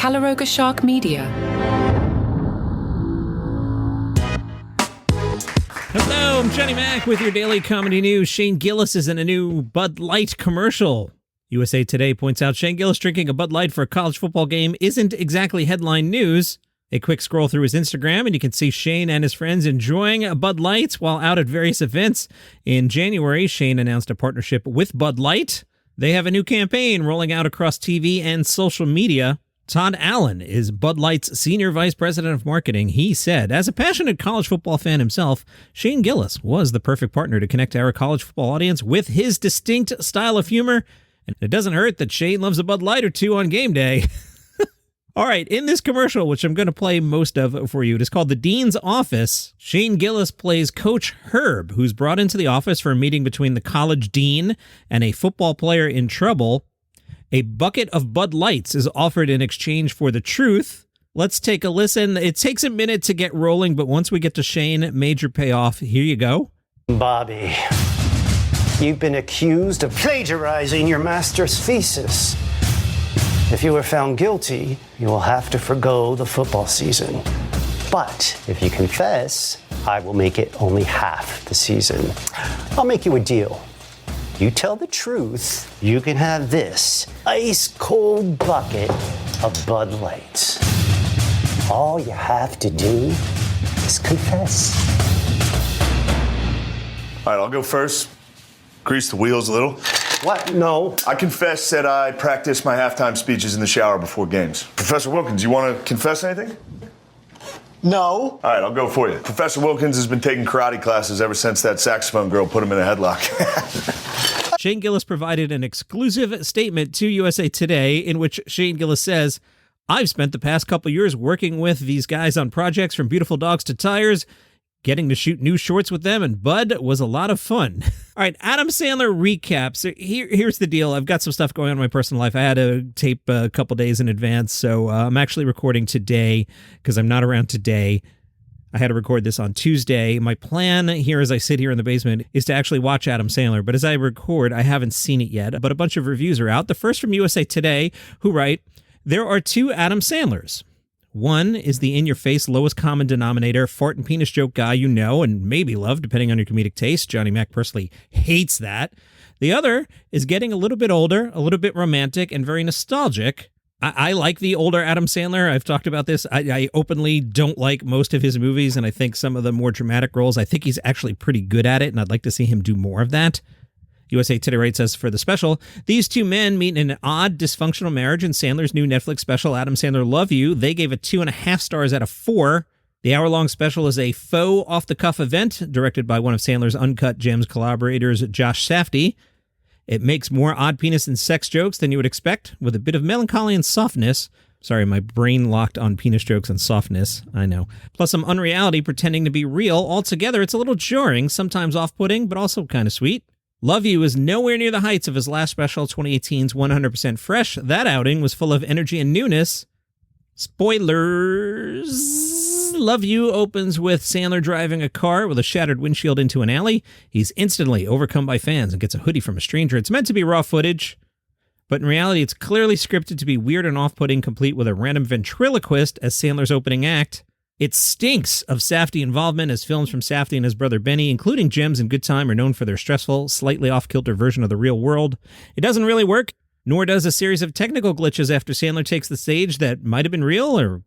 Calaroga Shark Media. Hello, I'm Johnny Mac with your daily comedy news. Shane Gillis is in a new Bud Light commercial. USA Today points out Shane Gillis drinking a Bud Light for a college football game isn't exactly headline news. A quick scroll through his Instagram, and you can see Shane and his friends enjoying Bud Lights while out at various events. In January, Shane announced a partnership with Bud Light. They have a new campaign rolling out across TV and social media. Todd Allen is Bud Light's Senior Vice President of Marketing. He said, as a passionate college football fan himself, Shane Gillis was the perfect partner to connect our college football audience with his distinct style of humor. And it doesn't hurt that Shane loves a Bud Light or two on game day. All right, in this commercial, which I'm going to play most of for you, it is called The Dean's Office. Shane Gillis plays Coach Herb, who's brought into the office for a meeting between the college dean and a football player in trouble. A bucket of Bud Lights is offered in exchange for the truth. Let's take a listen. It takes a minute to get rolling, but once we get to Shane, major payoff. Here you go. Bobby, you've been accused of plagiarizing your master's thesis. If you are found guilty, you will have to forgo the football season. But if you confess, I will make it only half the season. I'll make you a deal. You tell the truth, you can have this ice-cold bucket of Bud Lights. All you have to do is confess. All right, I'll go first. Grease the wheels a little. What? No. I confess that I practice my halftime speeches in the shower before games. Professor Wilkins, you want to confess anything? No. All right, I'll go for you. Professor Wilkins has been taking karate classes ever since that saxophone girl put him in a headlock. Shane Gillis provided an exclusive statement to USA Today in which Shane Gillis says, I've spent the past couple years working with these guys on projects from Beautiful Dogs to Tires. Getting to shoot new shorts with them and Bud was a lot of fun. All right, Adam Sandler recaps. Here's the deal. I've got some stuff going on in my personal life. I had to tape a couple days in advance, so I'm actually recording today because I'm not around today. I had to record this on Tuesday. My plan here as I sit here in the basement is to actually watch Adam Sandler, but as I record, I haven't seen it yet, but a bunch of reviews are out. The first from USA Today, who write, there are two Adam Sandlers. One is the in-your-face, lowest common denominator, fart and penis joke guy you know and maybe love, depending on your comedic taste. Johnny Mac personally hates that. The other is getting a little bit older, a little bit romantic, and very nostalgic. I like the older Adam Sandler. I've talked about this. I openly don't like most of his movies, and I think some of the more dramatic roles, I think he's actually pretty good at it, and I'd like to see him do more of that. USA Today writes says for the special, these two men meet in an odd, dysfunctional marriage in Sandler's new Netflix special, Adam Sandler Love You. They gave it 2.5 stars out of 4. The hour-long special is a faux off-the-cuff event directed by one of Sandler's Uncut Gems collaborators, Josh Safdie. It makes more odd penis and sex jokes than you would expect, with a bit of melancholy and softness. Sorry, my brain locked on penis jokes and softness, I know. Plus some unreality pretending to be real. Altogether, it's a little jarring, sometimes off-putting, but also kind of sweet. Love You is nowhere near the heights of his last special, 2018's 100% Fresh. That outing was full of energy and newness. Spoilers! Love You opens with Sandler driving a car with a shattered windshield into an alley. He's instantly overcome by fans and gets a hoodie from a stranger. It's meant to be raw footage, but in reality, it's clearly scripted to be weird and off-putting, complete with a random ventriloquist as Sandler's opening act. It stinks of Safdie involvement, as films from Safdie and his brother Benny, including Gems and Good Time, are known for their stressful, slightly off-kilter version of the real world. It doesn't really work, nor does a series of technical glitches after Sandler takes the stage that might have been real,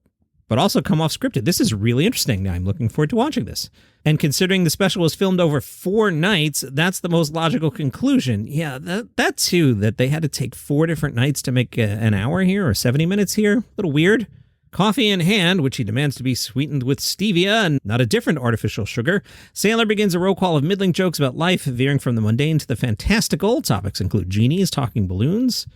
but also come off scripted. This is really interesting. I'm looking forward to watching this. And considering the special was filmed over 4 nights, that's the most logical conclusion. Yeah, that too, that they had to take 4 different nights to make an hour here or 70 minutes here. A little weird. Coffee in hand, which he demands to be sweetened with stevia and not a different artificial sugar, Sandler begins a roll call of middling jokes about life, veering from the mundane to the fantastical. Topics include genies, talking balloons,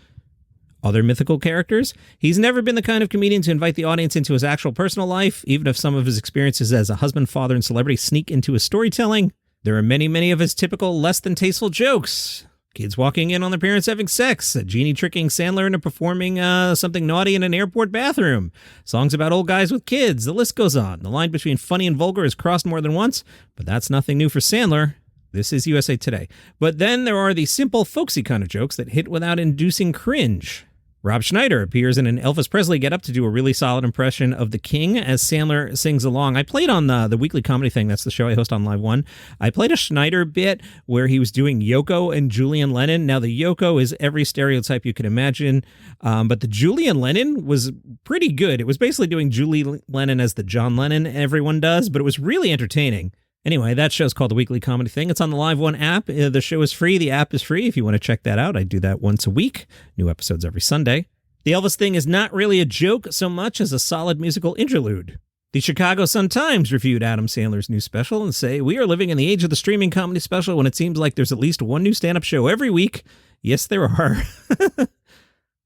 other mythical characters. He's never been the kind of comedian to invite the audience into his actual personal life, even if some of his experiences as a husband, father, and celebrity sneak into his storytelling. There are many of his typical less than tasteful jokes. Kids walking in on their parents having sex, a genie tricking Sandler into performing something naughty in an airport bathroom, songs about old guys with kids, the list goes on. The line between funny and vulgar is crossed more than once, but that's nothing new for Sandler. This is USA Today. But then there are the simple, folksy kind of jokes that hit without inducing cringe. Rob Schneider appears in an Elvis Presley getup to do a really solid impression of the King as Sandler sings along. I played on the Weekly Comedy Thing. That's the show I host on Live One. I played a Schneider bit where he was doing Yoko and Julian Lennon. Now, the Yoko is every stereotype you can imagine, but the Julian Lennon was pretty good. It was basically doing Julie Lennon as the John Lennon everyone does, but it was really entertaining. Anyway, that show's called The Weekly Comedy Thing. It's on the Live One app. The show is free. The app is free if you want to check that out. I do that once a week. New episodes every Sunday. The Elvis thing is not really a joke so much as a solid musical interlude. The Chicago Sun-Times reviewed Adam Sandler's new special and say, "We are living in the age of the streaming comedy special when it seems like there's at least one new stand-up show every week." Yes, there are.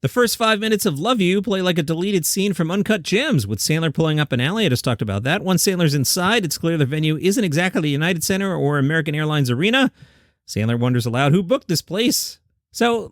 The first 5 minutes of Love You play like a deleted scene from Uncut Gems, with Sandler pulling up an alley. I just talked about that. Once Sandler's inside, it's clear the venue isn't exactly the United Center or American Airlines Arena. Sandler wonders aloud, who booked this place? So,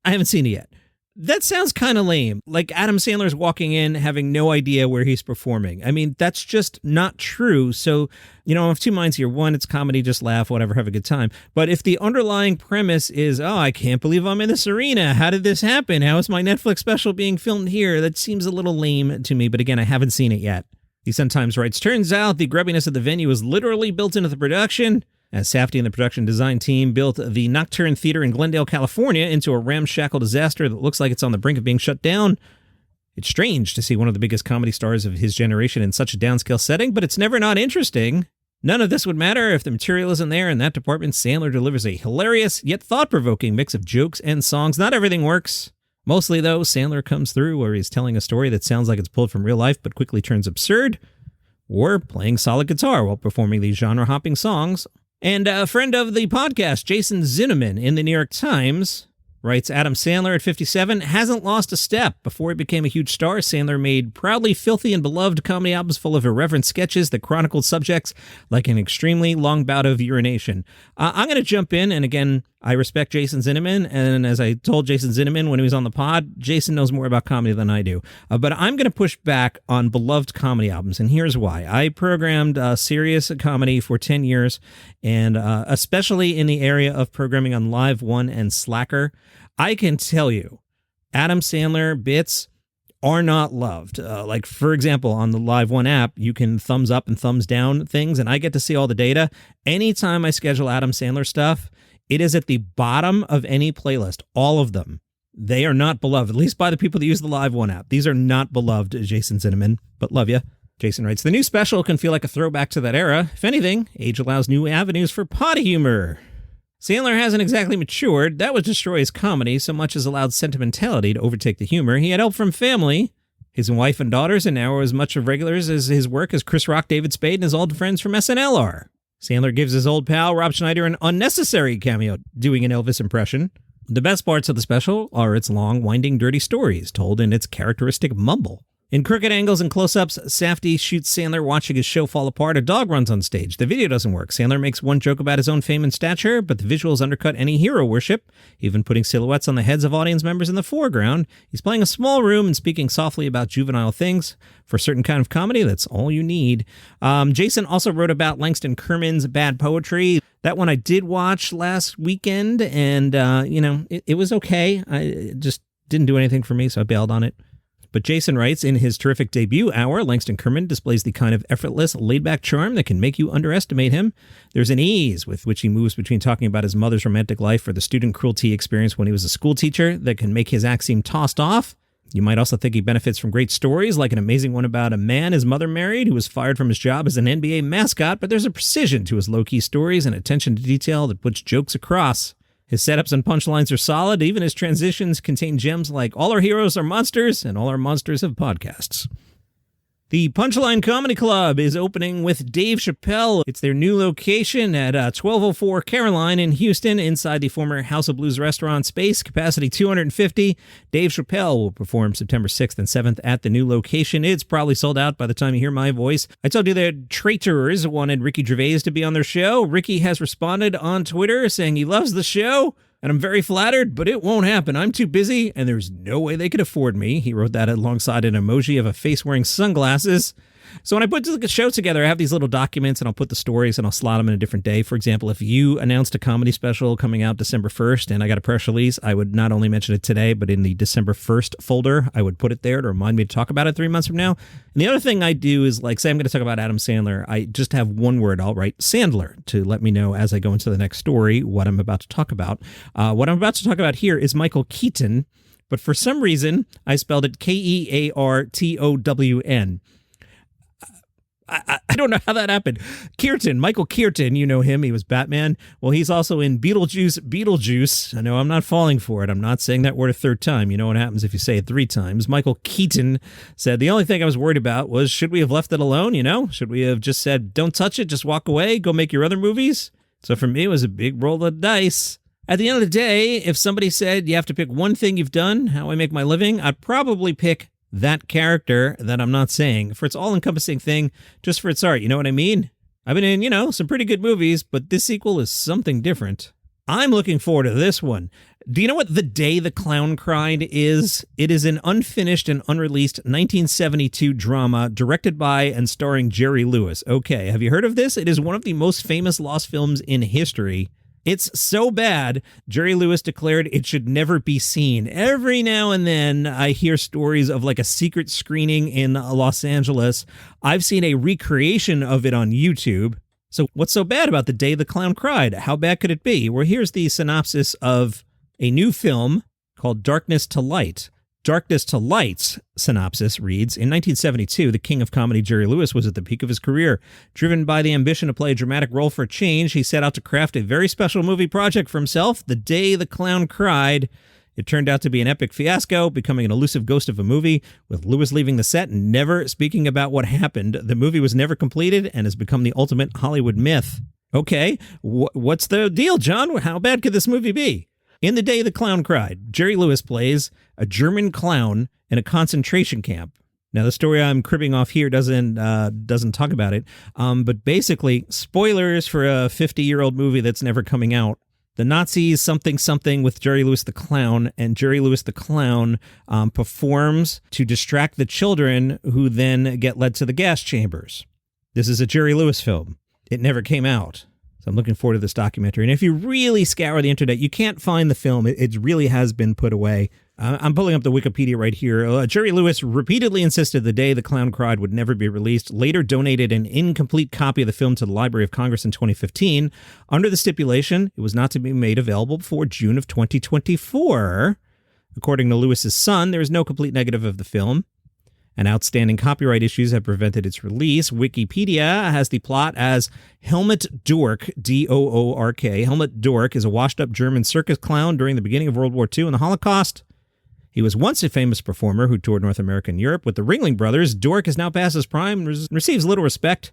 I haven't seen it yet. That sounds kind of lame. Like Adam Sandler's walking in having no idea where he's performing. I mean, that's just not true. So, I have two minds here. One, it's comedy, just laugh, whatever, have a good time. But if the underlying premise is, I can't believe I'm in this arena. How did this happen? How is my Netflix special being filmed here? That seems a little lame to me. But again, I haven't seen it yet. The Sun-Times writes, turns out the grubbiness of the venue is literally built into the production. As Safdie and the production design team built the Nocturne Theater in Glendale, California into a ramshackle disaster that looks like it's on the brink of being shut down. It's strange to see one of the biggest comedy stars of his generation in such a downscale setting, but it's never not interesting. None of this would matter if the material isn't there. In that department, Sandler delivers a hilarious yet thought-provoking mix of jokes and songs. Not everything works. Mostly, though, Sandler comes through where he's telling a story that sounds like it's pulled from real life but quickly turns absurd, or playing solid guitar while performing these genre-hopping songs. And a friend of the podcast, Jason Zinneman, in the New York Times, writes, Adam Sandler at 57 hasn't lost a step. Before he became a huge star, Sandler made proudly filthy and beloved comedy albums full of irreverent sketches that chronicled subjects like an extremely long bout of urination. I'm going to jump in, and again, I respect Jason Zinneman, and as I told Jason Zinneman when he was on the pod, Jason knows more about comedy than I do. But I'm going to push back on beloved comedy albums, and here's why. I programmed serious comedy for 10 years, and especially in the area of programming on Live One and Slacker, I can tell you, Adam Sandler bits are not loved. Like, for example, on the Live One app, you can thumbs up and thumbs down things, and I get to see all the data. Anytime I schedule Adam Sandler stuff, it is at the bottom of any playlist, all of them. They are not beloved, at least by the people that use the Live One app. These are not beloved, Jason Zinneman, but love you. Jason writes, the new special can feel like a throwback to that era. If anything, age allows new avenues for potty humor. Sandler hasn't exactly matured. That would destroy his comedy so much as allowed sentimentality to overtake the humor. He had help from family, his wife and daughters, and now are as much of regulars as his work as Chris Rock, David Spade, and his old friends from SNL are. Sandler gives his old pal Rob Schneider an unnecessary cameo doing an Elvis impression. The best parts of the special are its long, winding, dirty stories told in its characteristic mumble. In crooked angles and close-ups, Safdie shoots Sandler watching his show fall apart. A dog runs on stage. The video doesn't work. Sandler makes one joke about his own fame and stature, but the visuals undercut any hero worship, even putting silhouettes on the heads of audience members in the foreground. He's playing a small room and speaking softly about juvenile things. For a certain kind of comedy, that's all you need. Jason also wrote about Langston Kerman's Bad Poetry. That one I did watch last weekend, and, it was okay. It just didn't do anything for me, so I bailed on it. But Jason writes, in his terrific debut hour, Langston Kerman displays the kind of effortless, laid-back charm that can make you underestimate him. There's an ease with which he moves between talking about his mother's romantic life or the student cruelty experience when he was a school teacher that can make his act seem tossed off. You might also think he benefits from great stories, like an amazing one about a man his mother married who was fired from his job as an NBA mascot, but there's a precision to his low-key stories and attention to detail that puts jokes across. His setups and punchlines are solid. Even his transitions contain gems like all our heroes are monsters and all our monsters have podcasts. The Punchline Comedy Club is opening with Dave Chappelle. It's their new location at 1204 Caroline in Houston, inside the former House of Blues restaurant space, capacity 250. Dave Chappelle will perform September 6th and 7th at the new location. It's probably sold out by the time you hear my voice. I told you that Traitors wanted Ricky Gervais to be on their show. Ricky has responded on Twitter saying he loves the show, and I'm very flattered, but it won't happen. I'm too busy, and there's no way they could afford me. He wrote that alongside an emoji of a face wearing sunglasses. So when I put the show together, I have these little documents and I'll put the stories and I'll slot them in a different day. For example, if you announced a comedy special coming out December 1st and I got a press release, I would not only mention it today, but in the December 1st folder, I would put it there to remind me to talk about it 3 months from now. And the other thing I do is, like, say I'm going to talk about Adam Sandler, I just have one word. I'll write Sandler to let me know as I go into the next story what I'm about to talk about. What I'm about to talk about here is Michael Keaton, but for some reason, I spelled it Kearton. I don't know how that happened. Keaton, Michael Keaton, you know him. He was Batman. Well, he's also in Beetlejuice. I know I'm not falling for it. I'm not saying that word a third time. You know what happens if you say it 3 times. Michael Keaton said, the only thing I was worried about was, should we have left it alone, you know? Should we have just said, don't touch it, just walk away, go make your other movies? So for me, it was a big roll of dice. At the end of the day, if somebody said you have to pick one thing you've done, how I make my living, I'd probably pick that character that I'm not saying for its all-encompassing thing, just for its art. You know what I mean? I've been in, some pretty good movies, but this sequel is something different. I'm looking forward to this one. Do you know what The Day the Clown Cried is? It is an unfinished and unreleased 1972 drama directed by and starring Jerry Lewis. Okay, have you heard of this? It is one of the most famous lost films in history. It's so bad, Jerry Lewis declared it should never be seen. Every now and then, I hear stories of like a secret screening in Los Angeles. I've seen a recreation of it on YouTube. So what's so bad about The Day the Clown Cried? How bad could it be? Well, here's the synopsis of a new film called Darkness to Light. Darkness to Light's synopsis reads, in 1972, the king of comedy Jerry Lewis was at the peak of his career. Driven by the ambition to play a dramatic role for a change, he set out to craft a very special movie project for himself, The Day the Clown Cried. It turned out to be an epic fiasco, becoming an elusive ghost of a movie, with Lewis leaving the set and never speaking about what happened. The movie was never completed and has become the ultimate Hollywood myth. Okay, what's the deal, John? How bad could this movie be? In The Day the Clown Cried, Jerry Lewis plays a German clown in a concentration camp. Now, the story I'm cribbing off here doesn't talk about it, but basically, spoilers for a 50-year-old movie that's never coming out. The Nazis something with Jerry Lewis the Clown, and Jerry Lewis the Clown performs to distract the children who then get led to the gas chambers. This is a Jerry Lewis film. It never came out. So I'm looking forward to this documentary. And if you really scour the internet, you can't find the film. It really has been put away. I'm pulling up the Wikipedia right here. Jerry Lewis repeatedly insisted The Day the Clown Cried would never be released, later donated an incomplete copy of the film to the Library of Congress in 2015, under the stipulation it was not to be made available before June of 2024. According to Lewis's son, there is no complete negative of the film, and outstanding copyright issues have prevented its release. Wikipedia has the plot as Helmut Dork, D-O-O-R-K. Helmut Dork is a washed-up German circus clown during the beginning of World War II and the Holocaust. He was once a famous performer who toured North America and Europe with the Ringling Brothers. Dork is now past his prime and receives little respect.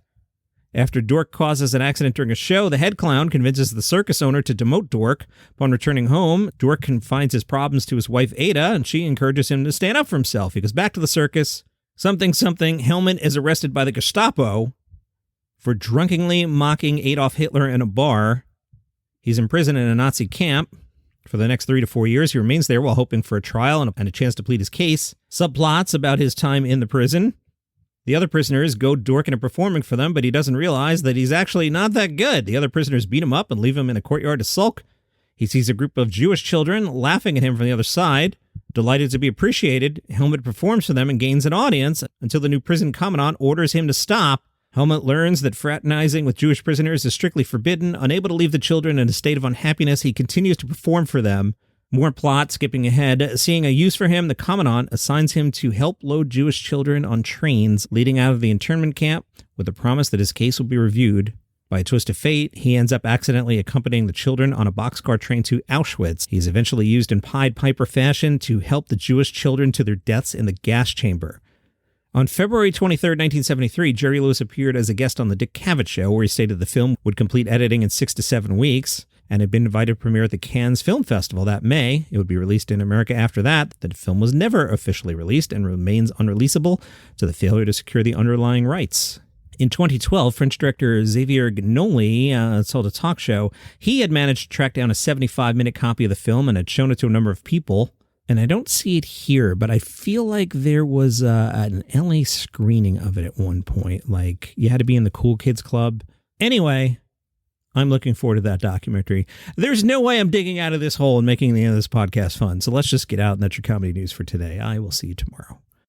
After Dork causes an accident during a show, the head clown convinces the circus owner to demote Dork. Upon returning home, Dork confines his problems to his wife Ada, and she encourages him to stand up for himself. He goes back to the circus. Helmut is arrested by the Gestapo for drunkenly mocking Adolf Hitler in a bar. He's imprisoned in a Nazi camp. For the next 3 to 4 years, he remains there while hoping for a trial and a chance to plead his case. Subplots about his time in the prison. The other prisoners goad Dork into performing for them, but he doesn't realize that he's actually not that good. The other prisoners beat him up and leave him in a courtyard to sulk. He sees a group of Jewish children laughing at him from the other side. Delighted to be appreciated, Helmut performs for them and gains an audience until the new prison commandant orders him to stop. Helmut learns that fraternizing with Jewish prisoners is strictly forbidden. Unable to leave the children in a state of unhappiness, he continues to perform for them. More plot, skipping ahead. Seeing a use for him, the commandant assigns him to help load Jewish children on trains leading out of the internment camp with the promise that his case will be reviewed. By a twist of fate, he ends up accidentally accompanying the children on a boxcar train to Auschwitz. He's eventually used in Pied Piper fashion to help the Jewish children to their deaths in the gas chamber. On February 23, 1973, Jerry Lewis appeared as a guest on The Dick Cavett Show, where he stated the film would complete editing in 6 to 7 weeks and had been invited to premiere at the Cannes Film Festival that May. It would be released in America after that. The film was never officially released and remains unreleasable to the failure to secure the underlying rights. In 2012, French director Xavier Gnoli told a talk show he had managed to track down a 75-minute copy of the film and had shown it to a number of people. And I don't see it here, but I feel like there was an LA screening of it at one point. Like, you had to be in the Cool Kids Club. Anyway, I'm looking forward to that documentary. There's no way I'm digging out of this hole and making the end of this podcast fun. So let's just get out, and that's your comedy news for today. I will see you tomorrow.